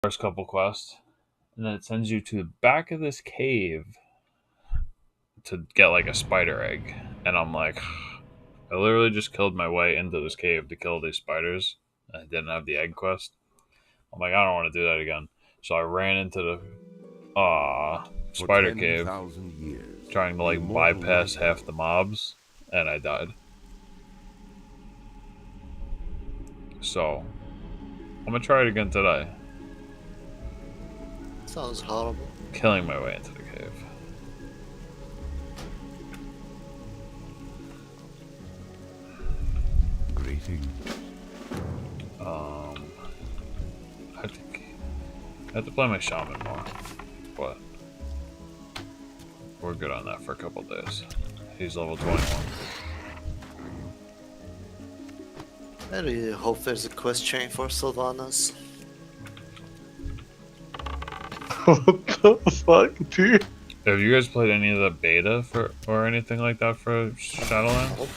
first couple quests, and then it sends you to the back of this cave to get like a spider egg. And I'm like, I literally just killed my way into this cave to kill these spiders. I didn't have the egg quest. I'm like, I don't want to do that again. So I ran into the For spider cave, 10,000 years, trying to the like immortal bypass light half the mobs, and I died. So I'm gonna try it again today. Sounds horrible. Killing my way into the cave. greeting. I think I have to play my shaman more, but we're good on that for a couple days. He's level 21. I really hope there's a quest chain for Sylvanas. What the fuck, dude? Have you guys played any of the beta for or anything like that for Shadowlands? Nope.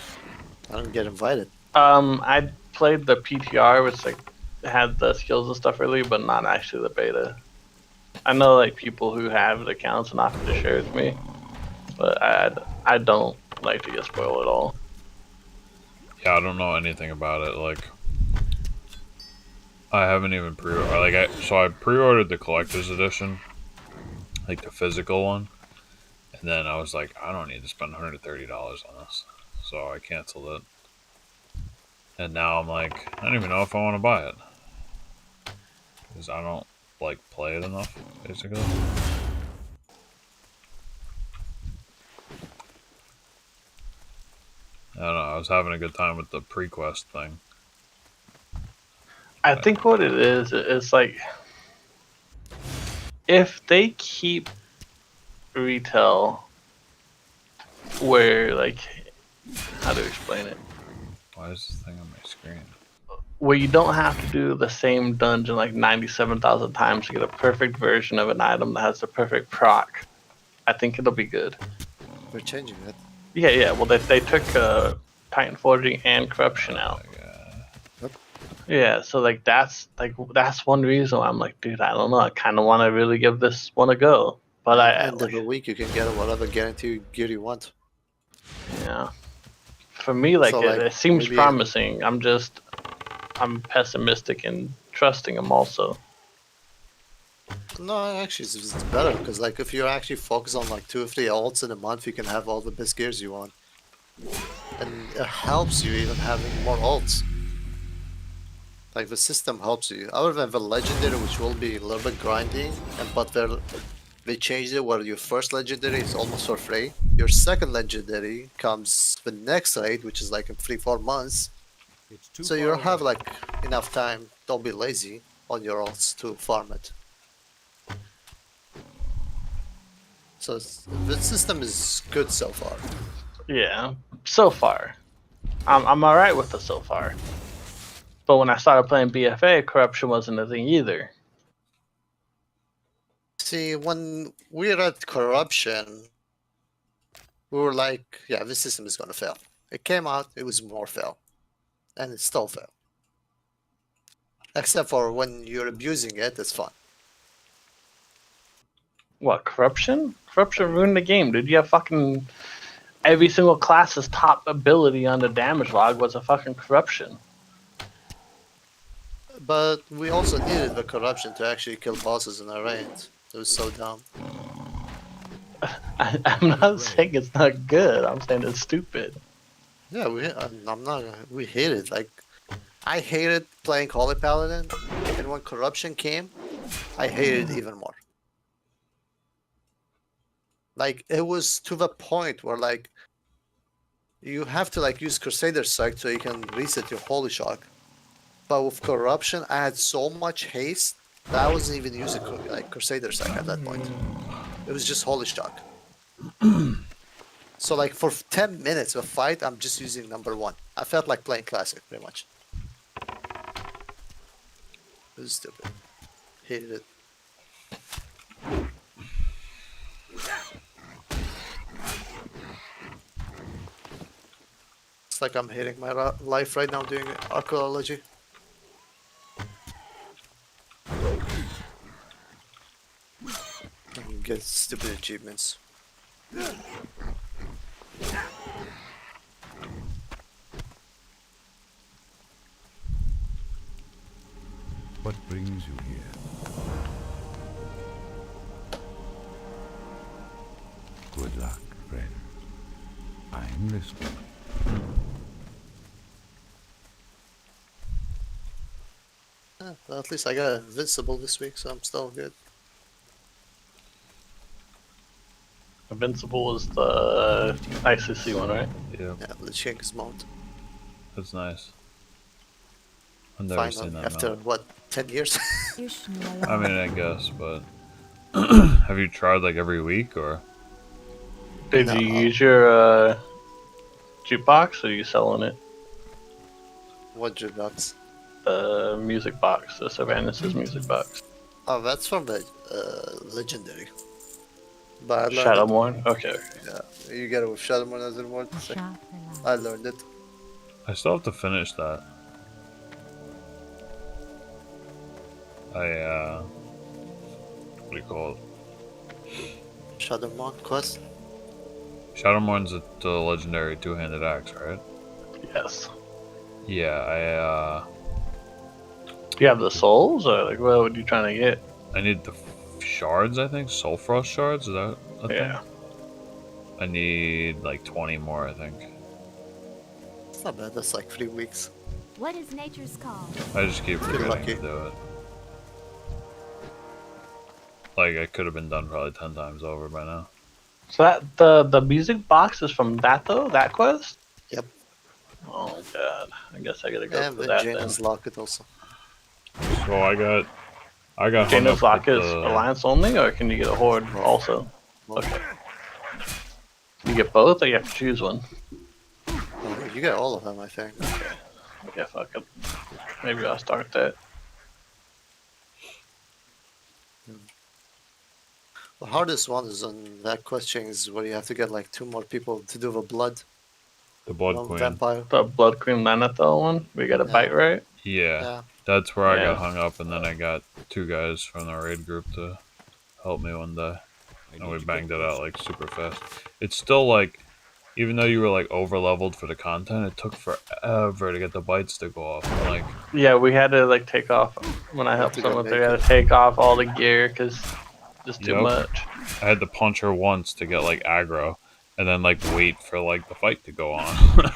I don't get invited. I played the PTR, which like had the skills and stuff early, but not actually the beta. I know like people who have accounts and offer to share with me, but I don't like to get spoiled at all. Yeah, I don't know anything about it. Like, I haven't even I pre-ordered the collector's edition, like the physical one, and then I was like, I don't need to spend $130 on this, so I canceled it. And now I'm like, I don't even know if I want to buy it because I don't like play it enough, basically. I don't know. I was having a good time with the pre-quest thing. I think what it is like if they keep retail where like how to explain it, Why is this thing on my screen? where you don't have to do the same dungeon like 97,000 times to get a perfect version of an item that has the perfect proc. I think it'll be good. We're changing it. Yeah. Well, they took Titan Forging and Corruption out. Yeah, so like that's one reason why I'm like, dude, I don't know. I kind of want to really give this one a go, but End of the week, you can get whatever guaranteed gear you want. yeah. For me, like, So, it seems maybe- promising. I'm pessimistic and trusting them also. No, actually, it's better because like if you actually focus on like 2 or 3 ults in a month, you can have all the best gears you want, and it helps you even having more ults. Like the system helps you. Other than the legendary, which will be a little bit grinding, but they changed it where your first legendary is almost for free. Your second legendary comes the next raid, which is like in 3-4 months. So you'll have like enough time. Don't be lazy on your ults to farm it. So the system is good so far. Yeah, so far, I'm all right with it so far. But when I started playing BFA, Corruption wasn't a thing either. See, when we read corruption, we were like, yeah, this system is gonna fail. It came out, it was more fail. And it still fail. Except for when you're abusing it, it's fun. What, Corruption? Corruption ruined the game, dude. You have fucking every single class's top ability on the damage log was a fucking Corruption. But we also needed the corruption to actually kill bosses in our range. It was so dumb. I'm not saying it's not good. I'm saying it's stupid. Yeah, we hated, like, I hated playing Holy Paladin, and when corruption came, I hated it even more. Like, it was to the point where, like, you have to, like, use Crusader Strike so you can reset your Holy Shock. But with corruption, I had so much haste that I wasn't even using, like, Crusader Strike at that point. It was just Holy Shock. So, like, for 10 minutes of fight, I'm just using number 1. I felt like playing Classic, pretty much. It was stupid. Hated it. It's like I'm hating my life right now doing archaeology. get stupid achievements. What brings you here? Good luck, friend. I'm listening. Well, at least I got invincible this week, so I'm still good. Invincible is the ICC one, right? Yeah, Yeah, the Shanks mount. that's nice. I've never seen Finally, that after mount. what, 10 years? I mean, I guess, but have you tried like every week or? Did No. you use your jukebox or are you selling it? What jukebox? The music box, the Sylvanas' music box. Oh, that's from the legendary. But I learned it. Shadowmourne? Okay. Yeah, you get it with Shadowmourne as a reward. So I learned it. I still have to finish that. What do you call it? Shadowmourne quest. Shadowmourn's the legendary two-handed axe, right? Yes. Yeah, Do you have the souls or like what are you trying to get? I need the shards, I think. Soul Frost shards, is that a thing? Yeah. I need like 20 more, I think. It's not bad. That's like 3 weeks. What is nature's call? I just keep forgetting lucky. to do it. Like, I could have been done probably 10 times over by now. So that the music box is from that though? That quest? Yep. Oh god. I guess I gotta go And for the that then. Janus Locket also. So I got hung up Janus with Lock is the- Alliance only or can you get a Horde also? Well, Okay. You get both or you have to choose one? oh, you get all of them, I think. Yeah, fuck it. Maybe I'll start that. The hardest one is on that quest chain is where you have to get like 2 more people to do the blood. the Blood No, Queen. Vampire. The Blood Queen Lanathel one? We got a Yeah. bite right? Yeah, Yeah. that's where I Yeah. got hung up, and then I got 2 guys from the raid group to help me one day. And we banged it out like super fast. It's still like, even though you were like over leveled for the content, it took forever to get the bites to go off. I'm like, Yeah, we had to like take off when I helped to go someone. They naked. had to take off all the gear because just too Yep. much. I had to punch her once to get like aggro, and then like wait for like the fight to go on.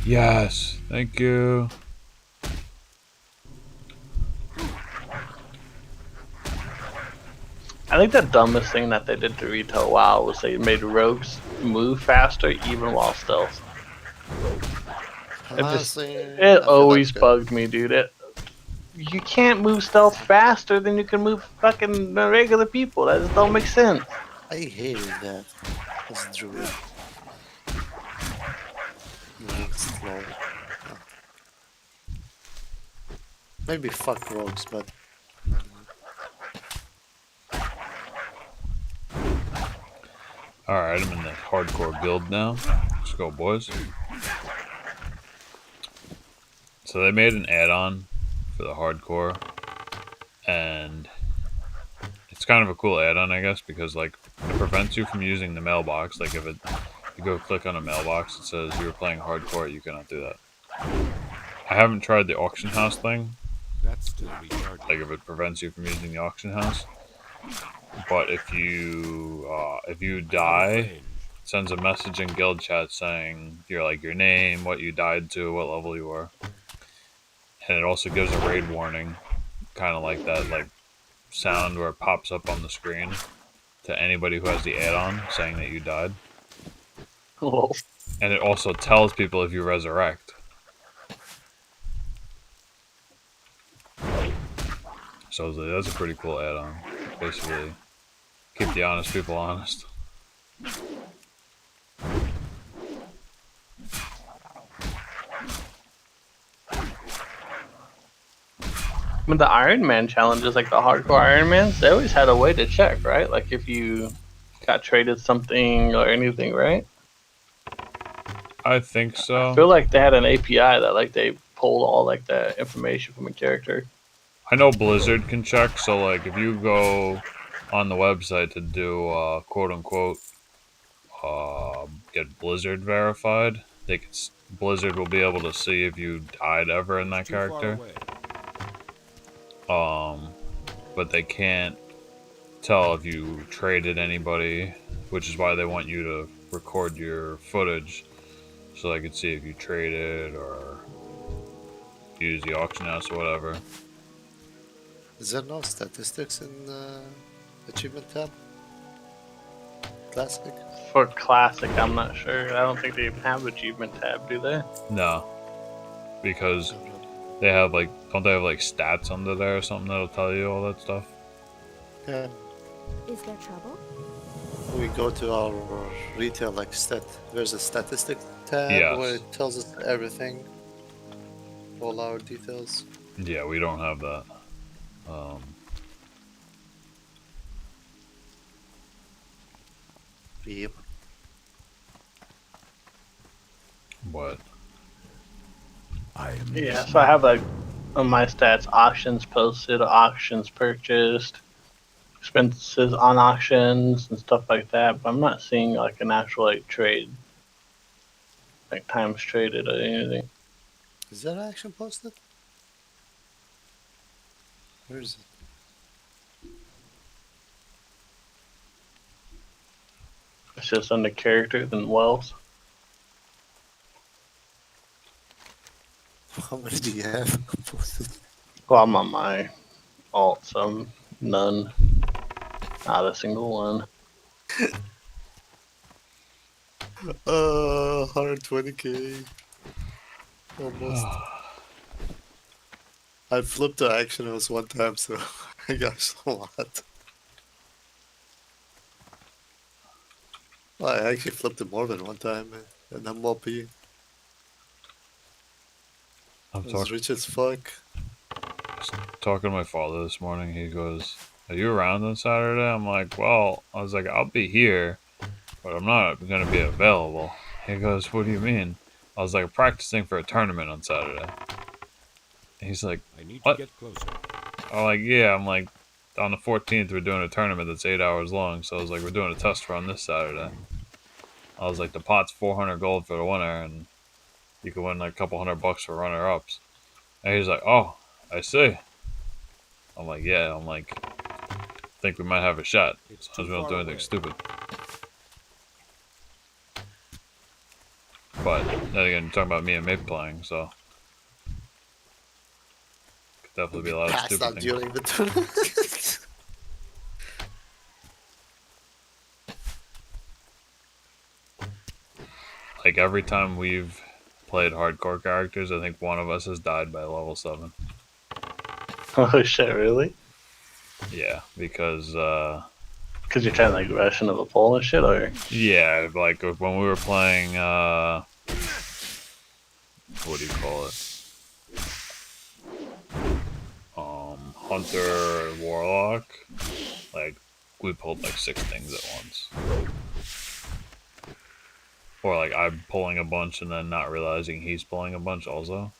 Yes, thank you. I think the dumbest thing that they did to retail WoW was they made rogues move faster even while stealth. It just Honestly, I it feel always that's good. bugged me, dude. You can't move stealth faster than you can move fucking regular people. That just don't make sense. I hated that. As a druid. Moving slow. Oh. Maybe fuck rogues, but Alright, I'm in the hardcore guild now. Let's go, boys. So they made an add-on for the hardcore, and it's kind of a cool add-on, I guess, because like it prevents you from using the mailbox. Like if you go click on a mailbox, it says you're playing hardcore, you cannot do that. I haven't tried the auction house thing, That's still retarded. like if it prevents you from using the auction house. But if you die, it sends a message in guild chat saying your name, what you died to, what level you are, and it also gives a raid warning, kind of like that like sound where it pops up on the screen to anybody who has the add-on saying that you died, Lol. and it also tells people if you resurrect. So that's a pretty cool add-on. Basically, keep the honest people honest. With the Iron Man challenges, like the hardcore Iron Mans, they always had a way to check, right? Like if you got traded something or anything, right? I think so. I feel like they had an API that like they pull all like the information from a character. I know Blizzard can check, so like if you go on the website to do quote unquote get Blizzard verified, Blizzard will be able to see if you died ever in that Too far character. away. But they can't tell if you traded anybody, which is why they want you to record your footage so they can see if you traded or use the auction house or whatever. Is there no statistics in achievement tab? Classic? For classic, I'm not sure. I don't think they even have achievement tab, do they? No, because they have like, don't they have like stats under there or something that'll tell you all that stuff? Yeah. Is there trouble? We go to our retail like there's a statistic tab Yes. where it tells us everything. All our details. Yeah, we don't have that. Yep. What? I am Yeah, so I have like on my stats auctions posted, auctions purchased, expenses on auctions and stuff like that, but I'm not seeing like an actual like trade. Like times traded or anything. Is that action posted? Where is it? It's just under characters and wealth. How many do you have posted? Well, I'm on my alt, so I'm none. Not a single one. 120k. Almost. I flipped the action house one time, so I got a lot. Well, I actually flipped it more than one time, and I'm OP. I'm I was rich as fuck. talking to my father this morning. He goes, "Are you around on Saturday?" I'm like, "Well," I was like, "I'll be here, but I'm not going to be available." He goes, "What do you mean?" I was like, "Practicing for a tournament on Saturday." He's like, I need What? to get closer. I'm like, "Yeah." I'm like, on the 14th, we're doing a tournament that's 8 hours long. So I was like, "We're doing a test run this Saturday." I was like, "The pot's 400 gold for the winner, and you can win like a couple $100 for runner-ups." And he's like, "Oh, I see." I'm like, "Yeah." I'm like, "Think we might have a shot." It's As long as too we don't far do anything away. stupid. But then again, you're talking about me and Mape playing, so could definitely be a lot of Passed stupid out things. during the tournament. Like every time we've played hardcore characters, I think one of us has died by level 7. Oh shit, really? Yeah, because Because you're trying to like rush into the pole and shit, or yeah, like when we were playing what do you call it? Hunter and Warlock. Like we pulled like 6 things at once. Or like I'm pulling a bunch and then not realizing he's pulling a bunch also.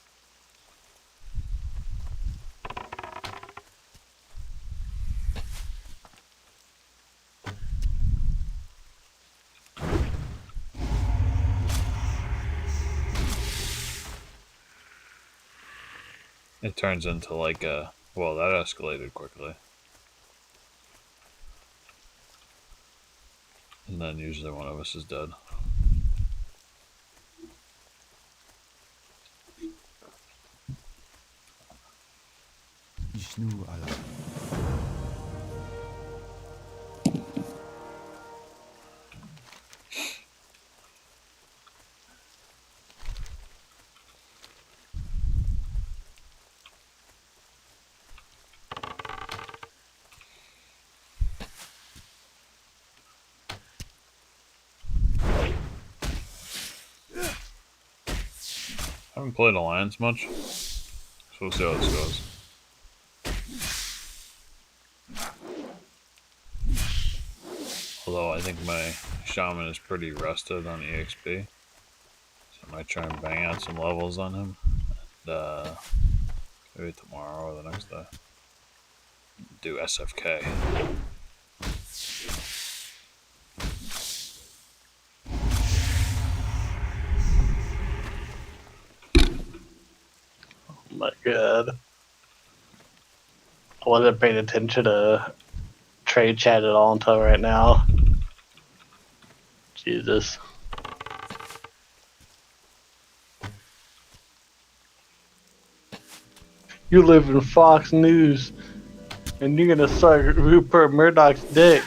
It turns into like a, well, that escalated quickly. And then usually one of us is dead. Ishnu Allah. I haven't played Alliance much, so we'll see how this goes. Although I think my shaman is pretty rested on EXP, so I might try and bang out some levels on him. maybe tomorrow or the next day. Do SFK. Oh my god. I wasn't paying attention to trade chat at all until right now. Jesus. You live in Fox News, and you're gonna suck Rupert Murdoch's dick.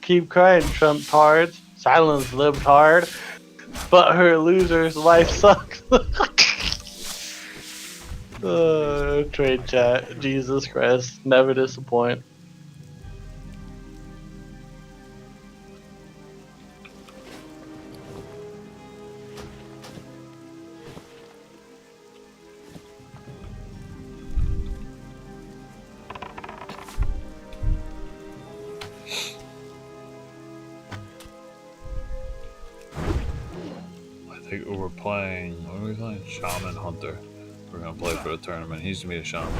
Keep crying, Trump tards. Silence, libtard. But her losers, life sucks. Trade chat. Jesus Christ. Never disappoint. I think we're playing. What are we playing? Shaman Hunter. We're gonna play for the tournament. He's gonna be a shaman.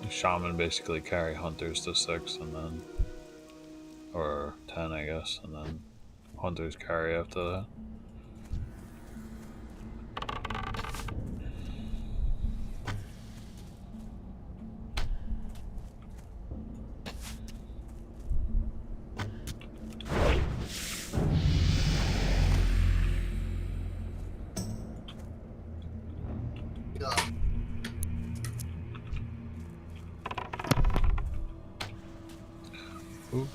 Shaman basically carry hunters to 6 and then, or 10 I guess, and then hunters carry after that. Oops.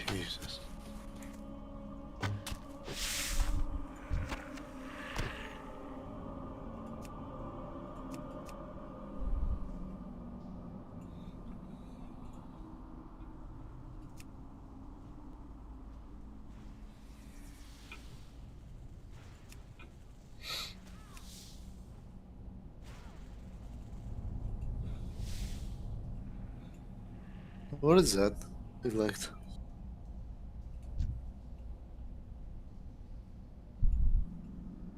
Jesus. What is that? Elect.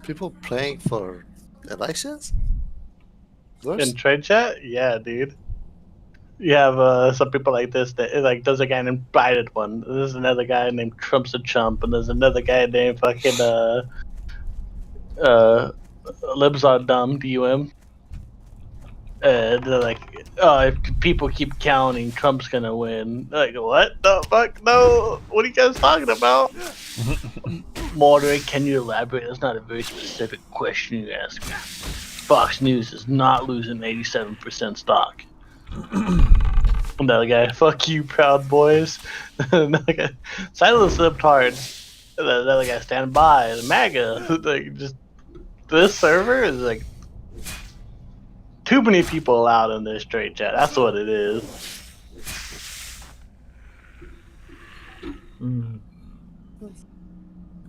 People playing for elections? Worse? In trade chat? Yeah, dude. You have some people like this that like there's a guy named Biden one. There's another guy named Trump's a chump, and there's another guy named fucking Libs are dumb, DUM. They're like, oh, if people keep counting, Trump's gonna win. Like, what the fuck? No, what are you guys talking about? Moderate, can you elaborate? That's not a very specific question you ask me. Fox News is not losing 87% stock. Another guy, fuck you, Proud Boys. Another guy, silence libtards. Another guy, stand by. The MAGA. Like, just this server is like too many people allowed in this trade chat. That's what it is.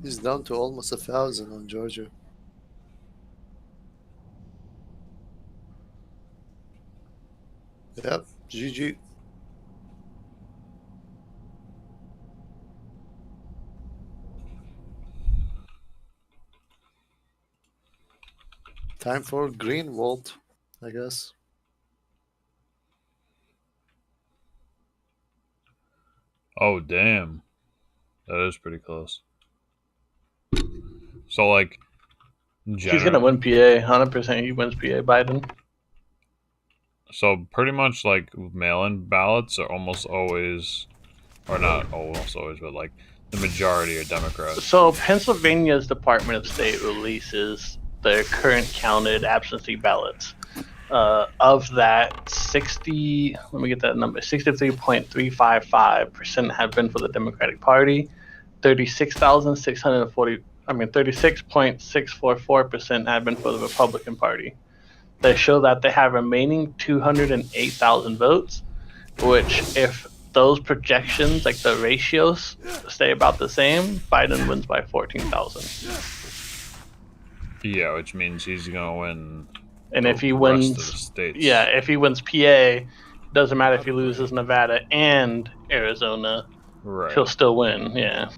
He's down to almost 1,000 on Georgia. Yep, GG. Time for Greenwald, I guess. Oh damn, that is pretty close. So like, He's gonna win PA. 100% he wins PA, Biden. So pretty much like mail-in ballots are almost always, or not almost always, but like the majority are Democrats. So Pennsylvania's Department of State releases the current counted absentee ballots. Of that, 63.355% have been for the Democratic Party. 36.644% have been for the Republican Party. They show that they have remaining 208,000 votes, which if those projections, like the ratios, stay about the same, Biden wins by 14,000. Yeah, which means he's gonna win. And if he the rest of the wins, states. yeah, if he wins PA, doesn't matter if he loses Nevada and Arizona, Right. he'll still win. Yeah.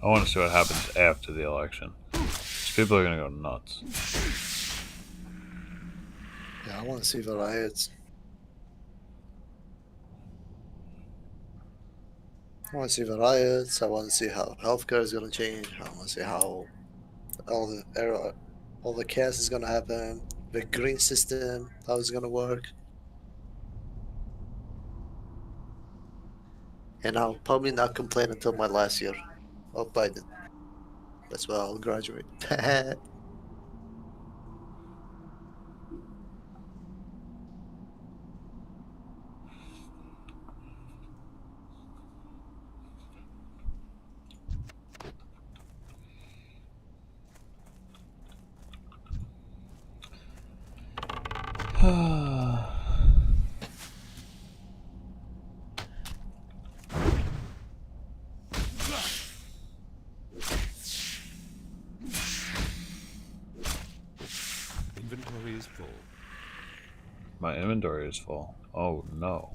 I want to see what happens after the election. 'Cause people are gonna go nuts. Yeah, I want to see the riots. I want to see the riots. I want to see how healthcare is gonna change. I want to see how all the chaos is gonna happen. The green system, how it's gonna work. And I'll probably not complain until my last year of Biden. That's why I'll graduate. Inventory is full. My inventory is full. Oh no.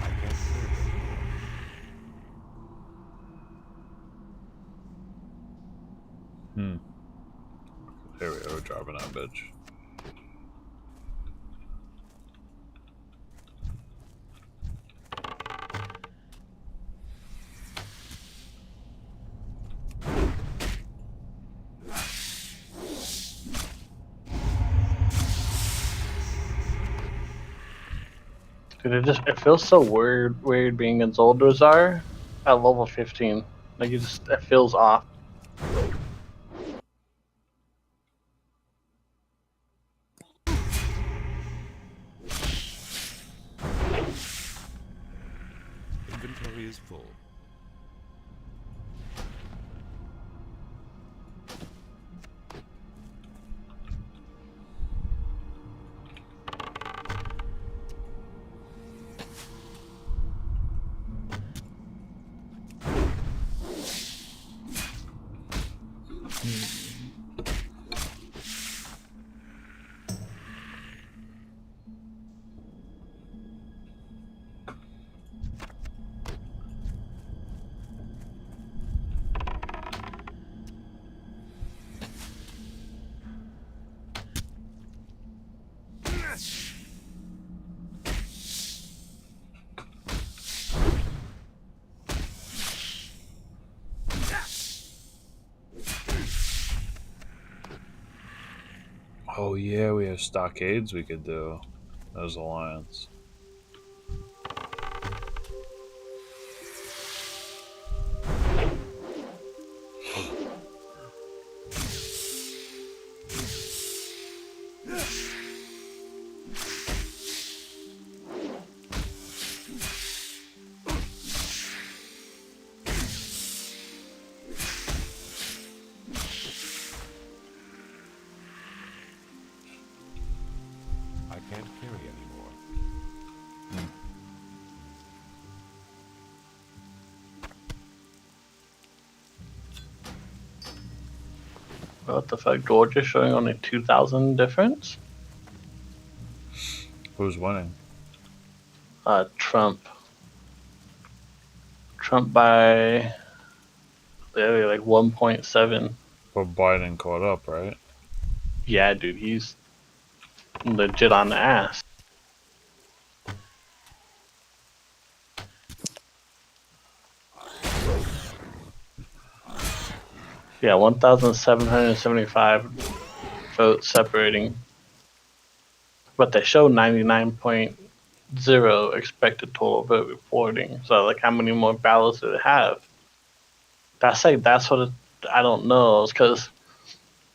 I can't carry anymore. Here we go, dropping that bitch. Dude, it feels so weird being in Zoldrazar at level 15. Like it feels off. Inventory is full. Oh yeah, we have stockades we could do as alliance. I can't carry anymore. What the fuck? Georgia showing only 2,000 difference? Who's winning? Trump. Trump by like 1.7. But Biden caught up, right? Yeah, dude, he's legit on the ass. Yeah, 1,775 votes separating. But they show 99.0 0 expected total vote reporting. So like, how many more ballots do they have? That's what I don't know. Because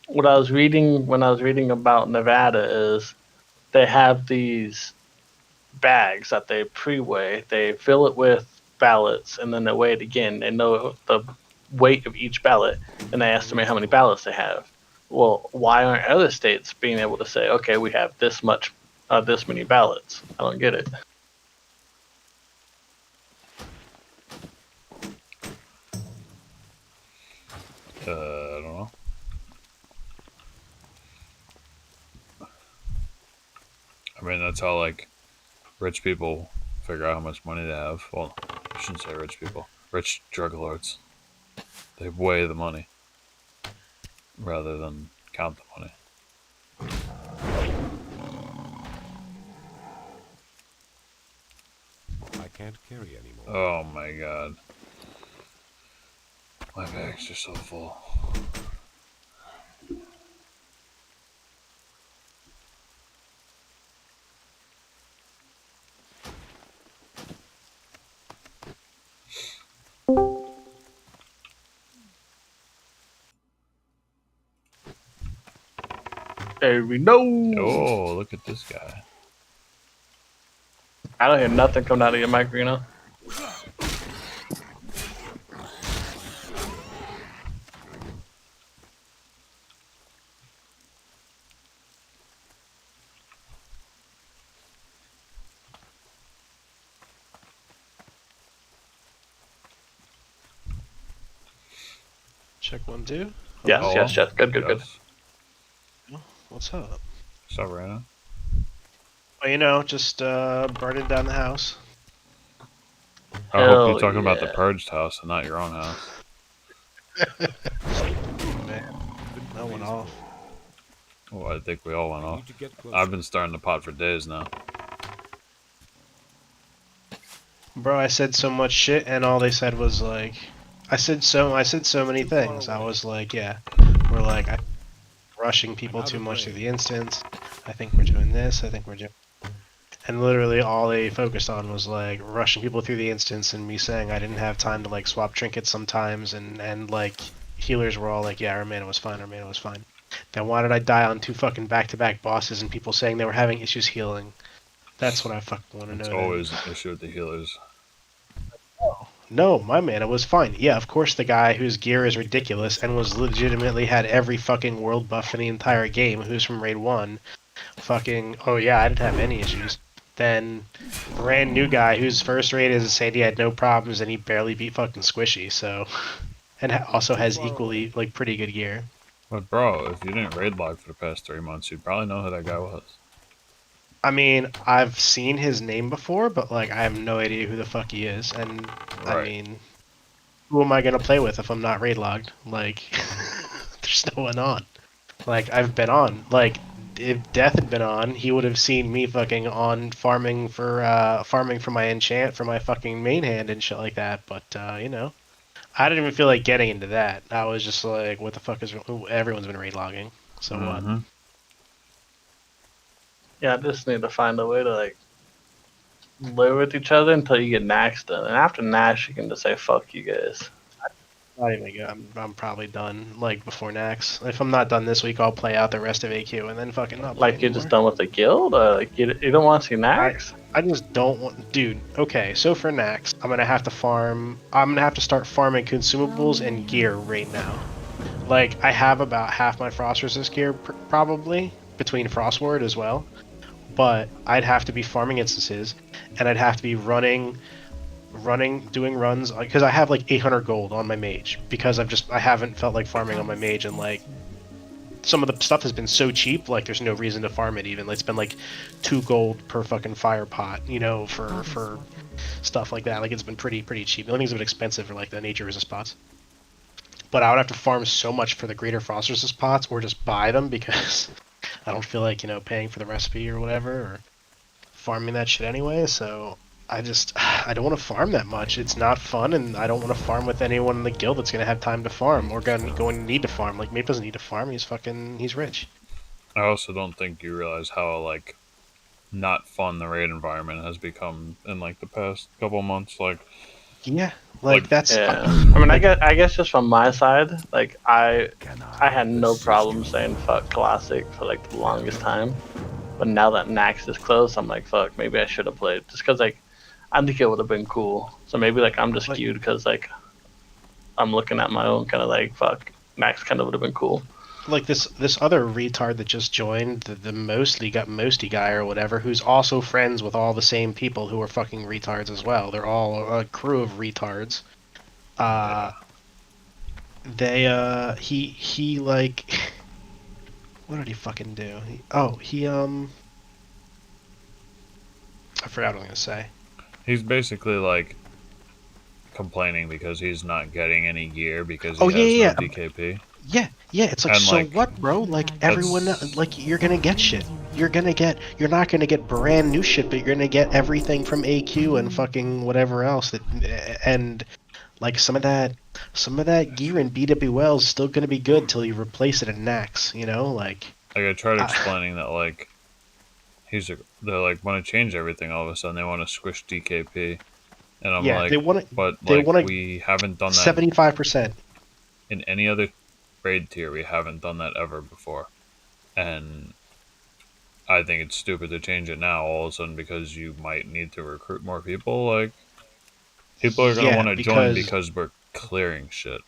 what I was reading when I was reading about Nevada is they have these bags that they pre-weigh. They fill it with ballots and then they weigh it again. They know the weight of each ballot and they estimate how many ballots they have. Well, why aren't other states being able to say, okay, we have this many ballots? I don't get it. I don't know. I mean, that's how like rich people figure out how much money they have. Well, I shouldn't say rich people. Rich drug lords. They weigh the money rather than count the money. I can't carry anymore. Oh my god. My bags are so full. There we go. Oh, look at this guy. I don't hear nothing coming out of your mic, Reno. Check 1, 2. Yes, Hello? yes. Good. Yes. What's up? What's up, Rana? Well, you know, just burning down the house. I hope Hell you're talking about the yeah. purged house and not your own house. Man, that went off. Oh, I think we all went I off. need to get closer. I've been starting the pot for days now. Bro, I said so much shit, and all they said was like, I said so many things. I was like, yeah, we're like rushing people too much through the instance. I think we're doing this. I think we're doing. And literally all they focused on was like rushing people through the instance and me saying I didn't have time to like swap trinkets sometimes and like healers were all like, yeah, our mana was fine, our mana was fine. Then why did I die on 2 fucking back-to-back bosses and people saying they were having issues healing? That's what I fucking want to know. It's then. always an issue with the healers. No, my mana was fine. Yeah, of course the guy whose gear is ridiculous and was legitimately had every fucking world buff in the entire game, who's from Raid 1, fucking, oh yeah, I didn't have any issues. Then brand new guy whose first raid is saying he had no problems and he barely beat fucking Squishy, so... And also has equally, like, pretty good gear. But bro, if you didn't raid log for the past 3 months, you'd probably know who that guy was. I mean, I've seen his name before, but, like, I have no idea who the fuck he is, and, I Right. mean... Who am I gonna play with if I'm not raid logged? Like, there's no one on. Like, I've been on. Like, if Death had been on, he would have seen me fucking on farming for my enchant for my fucking main hand and shit like that. But you know, I didn't even feel like getting into that. I was just like, what the fuck is? Everyone's been raid logging, so what? Mhm. Yeah, I just need to find a way to like live with each other until you get Nax done, and after Nax, you can just say fuck you guys. Not even good. I'm probably done like before Nax. If I'm not done this week, I'll play out the rest of AQ and then fucking not. play Like you're just anymore. done with the guild, or like you don't want to see Nax? I just don't want, dude. Okay, so for Nax, I'm gonna have to farm. I'm gonna have to start farming consumables and gear right now. Like I have about half my frost resist gear probably between Frostward as well, but I'd have to be farming instances, and I'd have to be doing runs because I have like 800 gold on my mage because I haven't felt like farming on my mage, and like some of the stuff has been so cheap, like there's no reason to farm it even. Like, it's been like 2 gold per fucking fire pot, you know, for stuff like that. Like it's been pretty cheap. The only thing's been expensive are like the nature resist pots. But I would have to farm so much for the greater frost resist pots or just buy them because I don't feel like, you know, paying for the recipe or whatever or farming that shit anyway, so I don't want to farm that much. It's not fun, and I don't want to farm with anyone in the guild that's going to have time to farm or going to need to farm. Like, Mape doesn't need to farm. He's rich. I also don't think you realize how like not fun the raid environment has become in like the past couple months. Like Yeah, Like- that's Yeah, I mean, I guess just from my side, like I had no problem saying fuck classic for like the longest time, but now that Nax is close, I'm like fuck, maybe I should have played just because like I think it would have been cool. So maybe like I'm just Like- skewed because like I'm looking at my own kind of like fuck Nax kind of would have been cool. like this other retard that just joined, the mostly guy or whatever, who's also friends with all the same people who are fucking retards as well. They're all a crew of retards. He like what did he fucking do? I forgot what I was gonna say. he's basically like complaining because he's not getting any gear because he Oh, has yeah, no DKP. Yeah, it's like, And, so like, what, bro? Like, everyone, that's- like, you're gonna get shit. You're not gonna get brand new shit, but you're gonna get everything from AQ and fucking whatever else and like some of that gear in BWL is still gonna be good till you replace it in Nax, you know, like. Like I tried explaining that like they're like want to change everything all of a sudden they want to squish DKP, and I'm Yeah, like, they want to. but they like wanna- we haven't done that 75%. in any other raid tier. We haven't done that ever before, and I think it's stupid to change it now all of a sudden because you might need to recruit more people. Like people are gonna Yeah, want to join because- because we're clearing shit,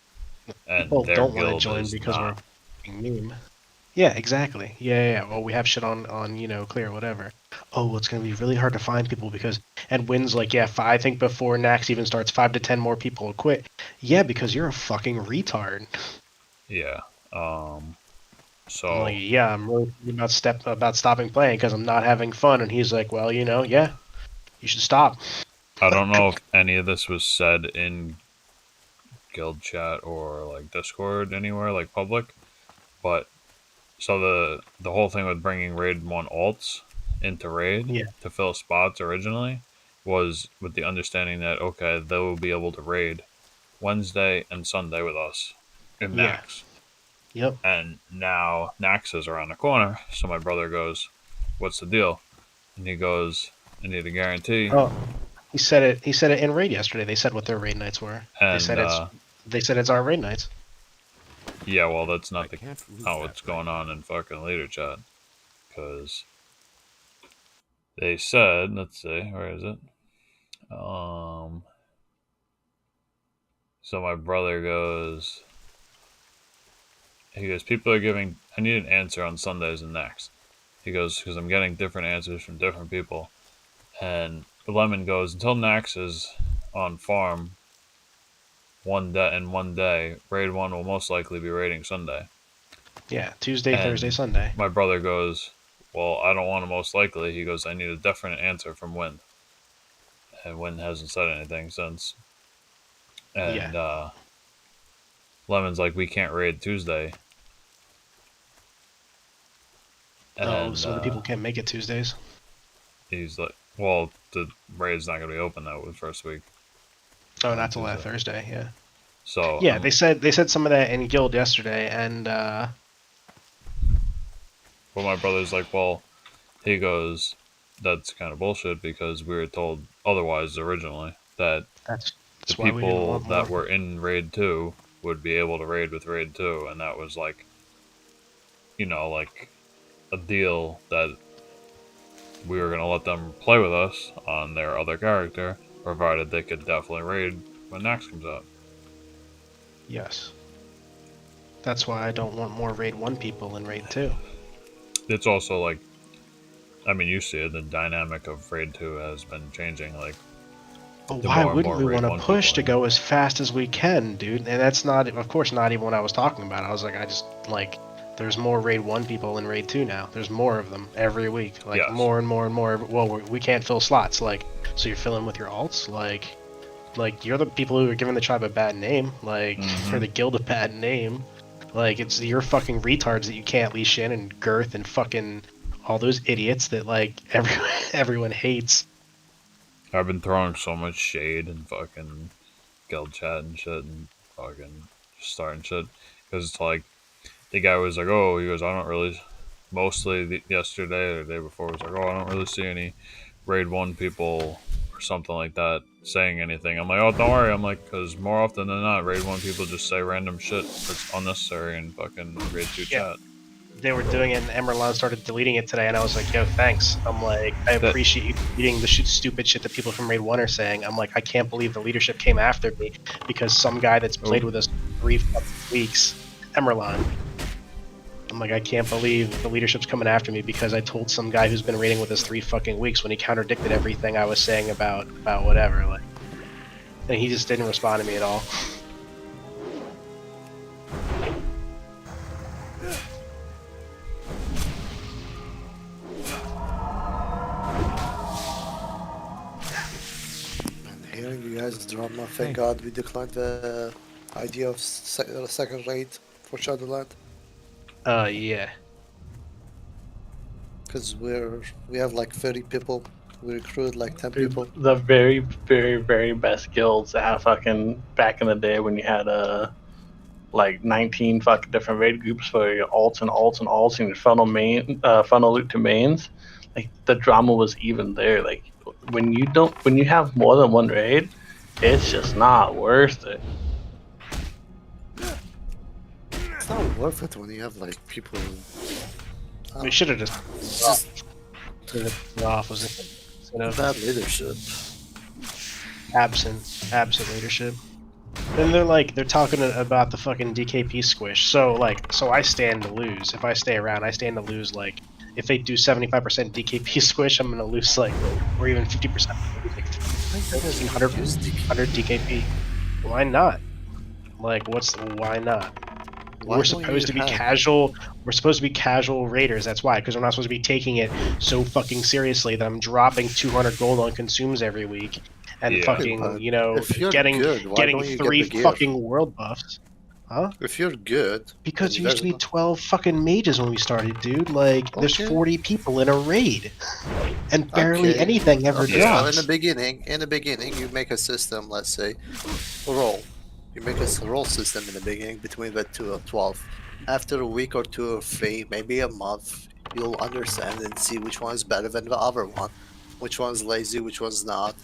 and People their don't want to guild join is because not. we're meme. Yeah, exactly. Yeah. Well, we have shit on clear whatever. Oh, it's gonna be really hard to find people because and wins like I think before Nax even starts 5 to 10 more people will quit. Yeah, because you're a fucking retard. Yeah. I'm So like, yeah, I'm really about stopping playing because I'm not having fun. And he's like, well, yeah, you should stop. I don't know if any of this was said in guild chat or like Discord anywhere like public, but so the whole thing with bringing raid 1 alts into raid Yeah. to fill spots originally was with the understanding that okay, they will be able to raid Wednesday and Sunday with us in Yeah. Nax. Yep. And now Nax is around the corner, so my brother goes, "What's the deal?" And he goes, "I need a guarantee." Oh, he said it in raid yesterday. They said what their raid nights were. And They said it's our raid nights. yeah, well, that's not I the can't lose how that it's fight. going on in fucking leader chat, because they said, let's see, where is it? So my brother goes, people are giving. I need an answer on Sundays and next. He goes, because I'm getting different answers from different people, and Lemon goes until Nax is on farm. One day, raid 1 will most likely be raiding Sunday. Yeah, Tuesday, And Thursday, Sunday. My brother goes, well, I don't want to most likely. He goes, I need a definite answer from Wind. And Wind hasn't said anything since. And Lemon's like, we can't raid Tuesday. Oh, so the people can't make it Tuesdays. He's like, well, the raid's not going to be open that first week. Oh, not till that Tuesday. Thursday. Yeah. So Yeah, they said some of that in guild yesterday, and well, my brother's like, well, he goes, that's kind of bullshit because we were told otherwise originally that that's the why we didn't people want that more. were in raid 2 would be able to raid with raid 2, and that was like, like a deal that we were going to let them play with us on their other character, provided they could definitely raid when Nax comes out. Yes. That's why I don't want more raid 1 people in raid 2. It's also like, I mean, you see it, the dynamic of raid 2 has been changing. Like, But The why more and wouldn't more we raid want 1 to push people to in. go as fast as we can, dude? And that's not, of course, not even what I was talking about. I was like, there's more raid 1 people in raid 2 now. There's more of them every week. Like, Yes. more and more and more. Well, we can't fill slots. Like, so you're filling with your alts? Like you're the people who are giving the tribe a bad name. Like, Mhm. or the guild a bad name. Like, it's your fucking retards that you can't leash in, and Girth and fucking all those idiots that, like, everyone hates. I've been throwing so much shade and fucking guild chat and shit and fucking starting shit because it's like the guy was like, oh, he goes, I don't really mostly yesterday or the day before was like, oh, I don't really see any raid 1 people or something like that saying anything. I'm like, oh, don't worry. I'm like, because more often than not, raid 1 people just say random shit that's unnecessary in fucking raid 2 Yeah. chat. They were doing it, and Emerlon started deleting it today, and I was like, yo, thanks. I'm like, I That- appreciate you reading the stupid shit that people from Raid 1 are saying. I'm like, I can't believe the leadership came after me because some guy that's played with us 3 fucking weeks, Emerlon. I'm like, I can't believe the leadership's coming after me because I told some guy who's been raiding with us 3 fucking weeks when he contradicted everything I was saying about whatever. Like, and he just didn't respond to me at all. And hearing you guys drama, thank God we declined the idea of second raid for Shadowland. Yeah. Because we have like 30 people. We recruited like 10 Dude, people. the very, very, very best guilds that have fucking back in the day when you had like 19 fucking different raid groups for your alts and alts and alts and your funnel loot to mains. Like the drama was even there. Like when you have more than one raid, it's just not worth it. It's not worth it when you have like people. We should have just It's just turned it off. Was it? You know, bad leadership. absent leadership. Then they're talking about the fucking DKP squish. So I stand to lose if I stay around. I stand to lose. Like if they do 75% DKP squish, I'm gonna lose like, or even 50%. Like 100 DKP. Why not? Like why not? Why We're don't supposed you to be have- casual. We're supposed to be casual raiders. That's why, because we're not supposed to be taking it so fucking seriously that I'm dropping 200 gold on consumes every week, and Yeah. fucking But if you're getting good, why getting don't you 3 get the gear? fucking world buffs. Huh? If you're good, Because then there used to be there's 12 fucking mages when we started, dude. Like, there's Okay. 40 people in a raid, and barely Okay. anything ever Okay, so drops. in the beginning, you make a system. Let's say, roll. You make a roll system in the beginning between the 12. After a week or 2 or 3, maybe a month, you'll understand and see which one is better than the other one, which one's lazy, which one's not,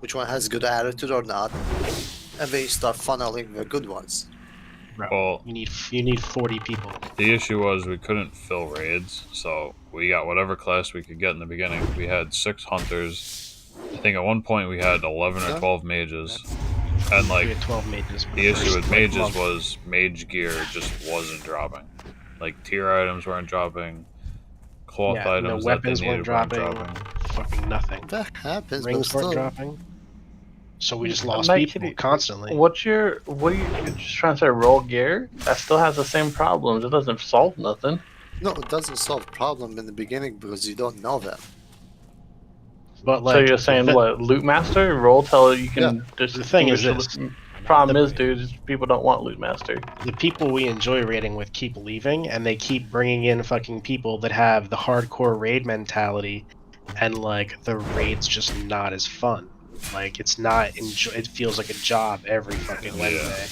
which one has good attitude or not, and then you start funneling the good ones. Bro, Well, you need 40 people. the issue was we couldn't fill raids, so we got whatever class we could get in the beginning. We had 6 hunters. I think at one point we had 11 or Yeah. 12 mages. And We like had 12 mages. for the issue first, with like, mages month. was mage gear just wasn't dropping. Like tier items weren't dropping. Cloth Yeah, no items weapons that they weren't needed dropping. Fucking nothing. That happens, but Rings weren't still. dropping. So we just I'm lost not people kidding. constantly. What are you just trying to say? Roll gear that still has the same problems. It doesn't solve nothing. No, it doesn't solve problem in the beginning because you don't know them. But like, So you're saying the, what? Loot master roll till you can just. The thing is distinguish this. Problem The- is, dude, is people don't want loot master. The people we enjoy raiding with keep leaving, and they keep bringing in fucking people that have the hardcore raid mentality, and like the raid's just not as fun. Like it's not. It feels like a job every fucking Wednesday.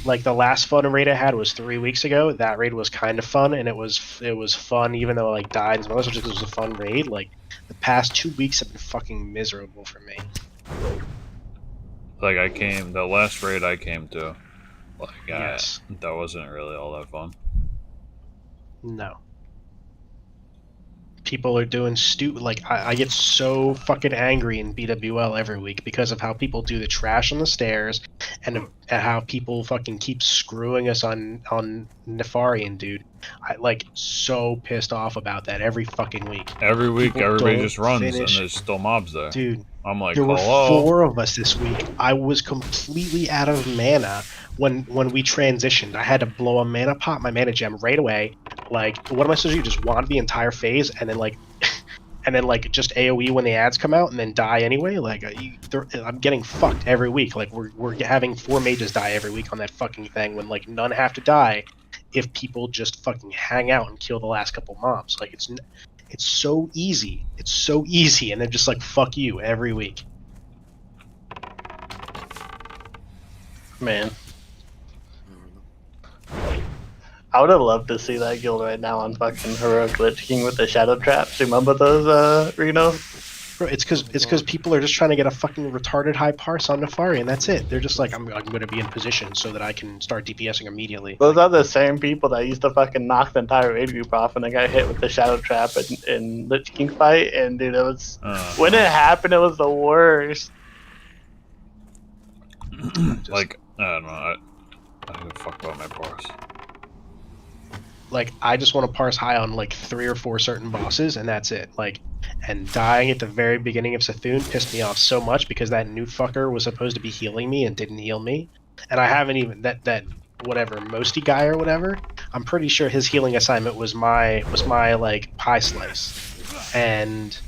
Like the last fun raid I had was 3 weeks ago. That raid was kind of fun, and it was fun even though I like died and some other stuff. Just 'cause it was a fun raid. Like the past 2 weeks have been fucking miserable for me. Like the last raid I came to, like Yes. that wasn't really all that fun. No. People are doing stupid. Like I get so fucking angry in BWL every week because of how people do the trash on the stairs, and how people fucking keep screwing us on Nefarian, dude. I like so pissed off about that every fucking week, Every week, People everybody don't just runs, finish- and there's still mobs there. dude. I'm like, There were hello. 4 of us this week. I was completely out of mana when we transitioned. I had to blow a mana pot, my mana gem right away. Like, what am I supposed to do? Just wand the entire phase and then like, just AOE when the ads come out and then die anyway? Like, I'm getting fucked every week. Like, we're having 4 mages die every week on that fucking thing when like none have to die if people just fucking hang out and kill the last couple mobs. Like, it's so easy. It's so easy, and they're just like, fuck you every week. Man, I would have loved to see that guild right now on fucking Heroic Lich King with the shadow traps. Remember those, Reno? Bro, it's because people are just trying to get a fucking retarded high parse on Nefari, and that's it. They're just like, I'm going to be in position so that I can start DPSing immediately. Those are the same people that used to fucking knock the entire raid group off when they got hit with the shadow trap in Lich King fight, and dude, it was when it happened, it was the worst. Like, I don't know. I don't give a fuck about my parse. Like, I just want to parse high on like 3 or 4 certain bosses, and that's it. Like, and dying at the very beginning of Sethune pissed me off so much because that new fucker was supposed to be healing me and didn't heal me, and I haven't even that whatever Mosty guy or whatever. I'm pretty sure his healing assignment was my like pie slice, and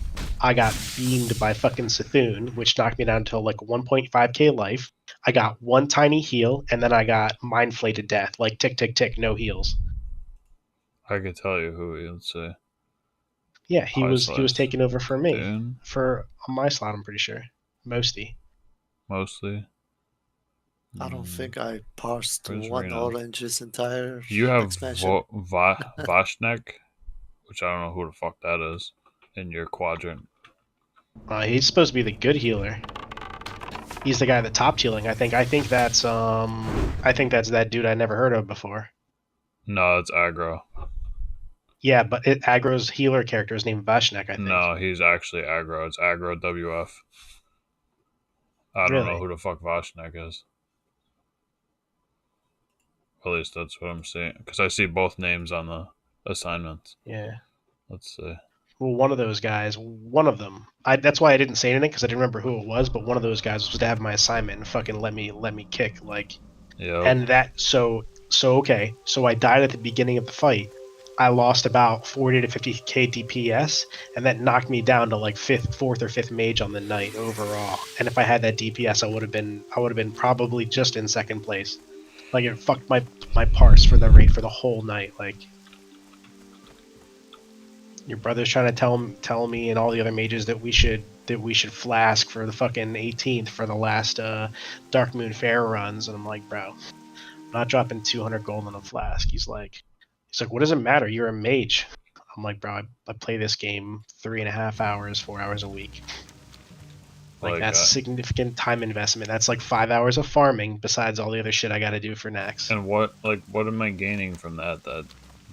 I got beamed by fucking Sethune, which knocked me down to like 1.5k life. I got 1 tiny heal, and then I got mind flayed to death, like tick tick tick, no heals. I could tell you who he would say. Yeah, he Pie was slice. taking over for me Dude, for on my slot. I'm pretty sure, Mosty. mostly. I don't think I parsed Where's one Reno? orange's entire You have expansion. Vashnek, which I don't know who the fuck that is, in your quadrant. He's supposed to be the good healer. He's the guy that top healing. I think that's that dude I never heard of before. No, it's aggro. Yeah, but Aggro's healer character is named Vashnek, I think. No, he's actually aggro. It's aggro WF. I don't know Really? who the fuck Vashnek is. At least that's what I'm seeing. Because I see both names on the assignments. Yeah. Let's see. Well, one of those guys, one of them. That's why I didn't say anything because I didn't remember who it was. But one of those guys was to have my assignment and fucking let me kick like. Yeah. And that so okay. So I died at the beginning of the fight. I lost about 40 to 50k DPS, and that knocked me down to like 4th or 5th mage on the night overall. And if I had that DPS, I would have been probably just in 2nd place. Like it fucked my parse for the rate for the whole night. Like your brother's trying to tell me and all the other mages that we should flask for the fucking 18th for the last Dark Moon Fair runs, and I'm like, bro, I'm not dropping 200 gold on a flask. He's like, what does it matter? You're a mage. I'm like, bro, I play this game 3.5 hours, 4 hours a week. Like that's significant time investment. That's like 5 hours of farming besides all the other shit I got to do for next. And what am I gaining from that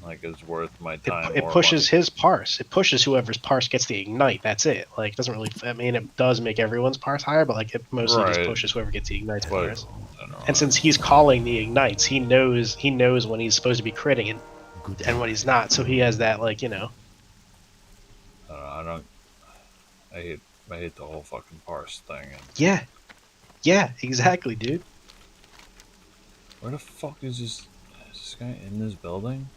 like is worth my time? It pushes his parse. It pushes whoever's parse gets the ignite. That's it. Like, it doesn't really. I mean, it does make everyone's parse higher, but like, it mostly just pushes whoever gets the ignites first. And since he's calling the ignites, he knows when he's supposed to be critting and when he's not. So he has that, like, you know. I hate the whole fucking parse thing. Yeah, exactly, dude. Where the fuck is this guy in this building?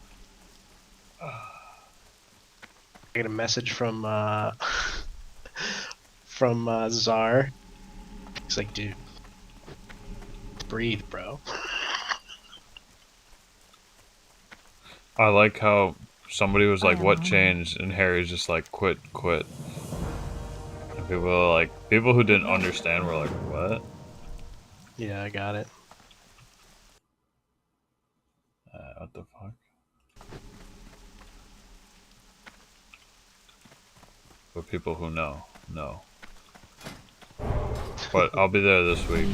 I get a message from Czar. He's like, dude, breathe, bro. I like how somebody was like, "What changed?" and Harry's just like, "Quit." And people who didn't understand were like, "What?" Yeah, I got it. What the fuck? But people who know. But I'll be there this week.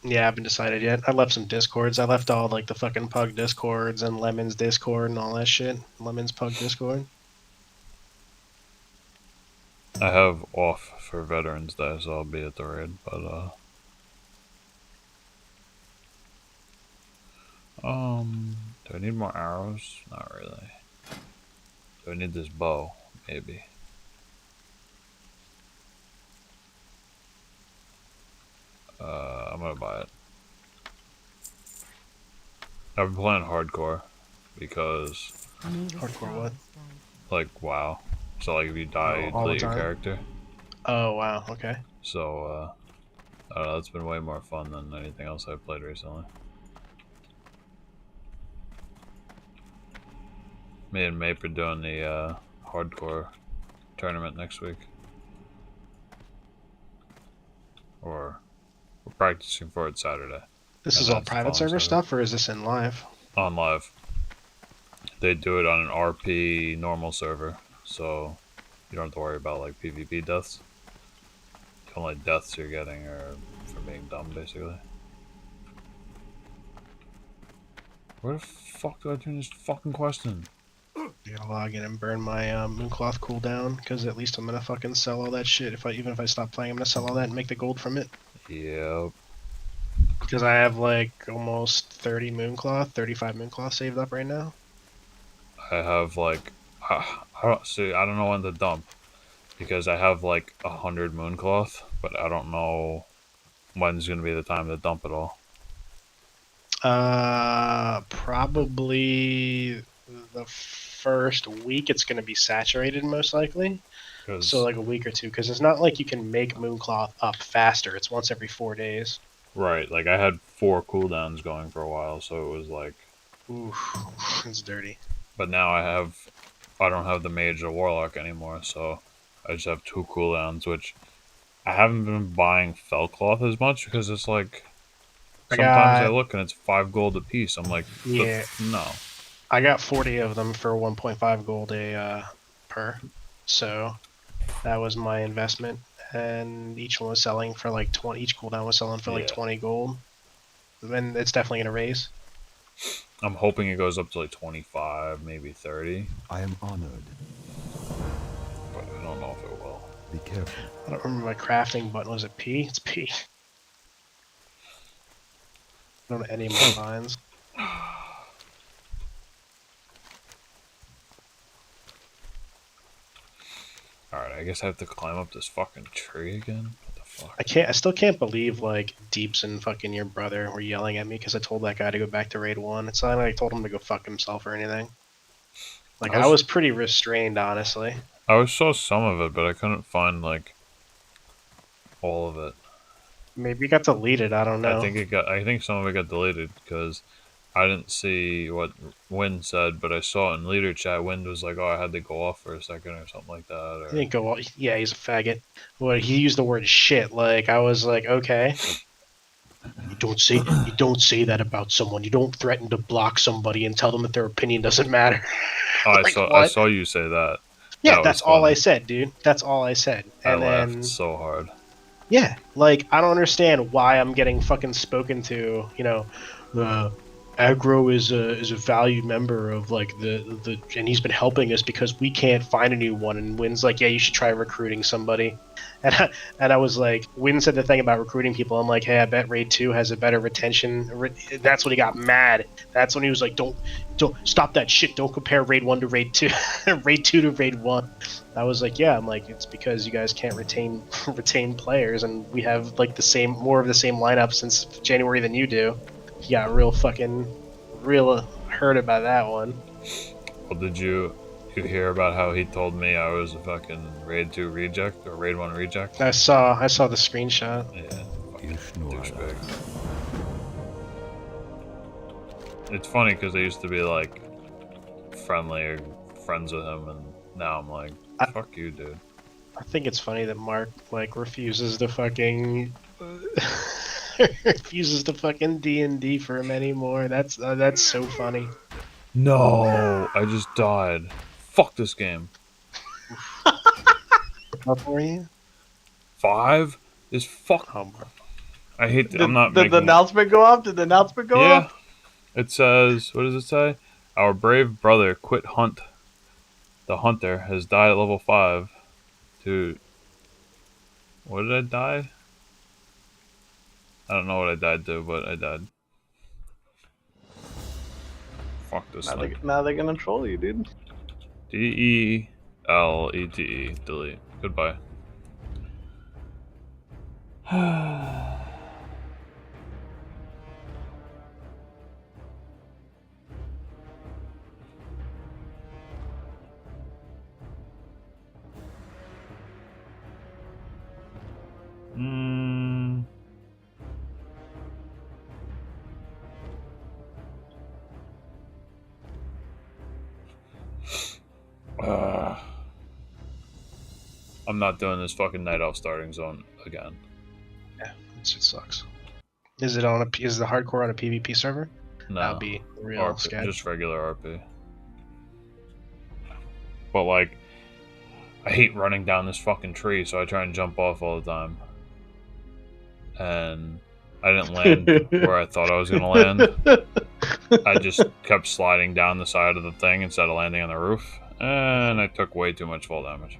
Yeah, I haven't decided yet. I left some discords. I left all like the fucking Pug discords and Lemon's Discord and all that shit. Lemon's Pug Discord. I have off for Veterans Day, so I'll be at the raid. But do I need more arrows? Not really. Do I need this bow? Maybe. I'm gonna buy it. I've been playing hardcore because Hardcore what? like WoW. So like if you die, you all the delete your time? character. Oh wow, okay. So I don't know, it's been way more fun than anything else I've played recently. Me and Mape are doing the hardcore tournament next week. Or we're practicing for it Saturday. This And is all that's private phone server stuff, or is this in live? on live. They do it on an RP normal server, so you don't have to worry about like PvP deaths. The only deaths you're getting are from being dumb, basically. Where the fuck do I turn this fucking question? I gotta log in and burn my Mooncloth cooldown, because at least I'm gonna fucking sell all that shit. Even if I stop playing, I'm gonna sell all that and make the gold from it. Yep. Because I have like almost 30 Mooncloth, 35 Mooncloth saved up right now. I have like, I don't see. I don't know when to dump because I have like 100 mooncloth, but I don't know when's gonna be the time to dump it all. Probably the first week it's gonna be saturated most likely. Cause So like a week or two, because it's not like you can make Mooncloth up faster. It's once every 4 days. right, like I had 4 cooldowns going for a while, so it was like. Ooh, it's dirty. But now I don't have the mage or warlock anymore, so I just have 2 cooldowns, which I haven't been buying Fellcloth as much because it's like sometimes I look and it's 5 gold a piece. I'm like, Yeah. no. I got 40 of them for 1.5 gold a per, so that was my investment, and each one was selling for like 20. Each cooldown was selling for like Yeah. 20 gold. And it's definitely gonna raise. I'm hoping it goes up to like 25, maybe 30, I am honored. but I don't know if it will. Be careful. I don't remember my crafting button. Was it P? It's P. I don't know any of my lines. Alright, I guess I have to climb up this fucking tree again? What the fuck? I still can't believe like Deeps and fucking your brother were yelling at me because I told that guy to go back to raid 1. It's not like I told him to go fuck himself or anything. Like I was pretty restrained, honestly. I saw some of it, but I couldn't find like all of it. Maybe you got deleted. I don't know. I think some of it got deleted because I didn't see what Wind said, but I saw in leader chat Wind was like, "Oh, I had to go off for a second or something like that." He didn't go. Well, yeah, he's a faggot. Well, he used the word shit. Like I was like, okay. You don't say that about someone. You don't threaten to block somebody and tell them that their opinion doesn't matter. Oh, Like, I what? saw you say that. Yeah, That that's was all funny. I said, dude. That's all I said. I And laughed then so hard. yeah, like I don't understand why I'm getting fucking spoken to. You know, aggro is a valued member of like the and he's been helping us because we can't find a new one. And Wynn's like, yeah, you should try recruiting somebody. And I was like, Wynn said the thing about recruiting people. I'm like, hey, I bet Raid 2 has a better retention. That's when he got mad. That's when he was like, don't stop that shit. Don't compare Raid 1 to Raid 2, Raid 2 to Raid 1. I was like, yeah. I'm like, it's because you guys can't retain players, and we have like more of the same lineup since January than you do. He got real hurt about that one. Well, did you hear about how he told me I was a fucking Raid 2 reject or Raid 1 reject? I saw the screenshot. Yeah, fucking Ishnora. douchebag. It's funny because I used to be like friendly or friends with him, and now I'm like, fuck you, dude. I think it's funny that Mark like refuses to fucking D&D for him anymore. That's so funny. No, I just died. Fuck this game. How for you? 5 is fuck. Oh, Mark. I hate. Did, I'm not did making. the announcement go off? Did the announcement go Yeah. off? It says, what does it say? Our brave brother quit hunt. The hunter has died at level 5. Dude. What did I die? I don't know what I died to, but I died. Fuck this thing. Now they're gonna troll you, dude. DELETE. Delete. Goodbye. Hmm. I'm not doing this fucking Night Elf starting zone again. Yeah, it shit sucks. Is it on is the hardcore on a PvP server? No, That would be real RP, sketch. just regular RP. But like, I hate running down this fucking tree, so I try and jump off all the time. And I didn't land where I thought I was gonna land. I just kept sliding down the side of the thing instead of landing on the roof, and I took way too much fall damage.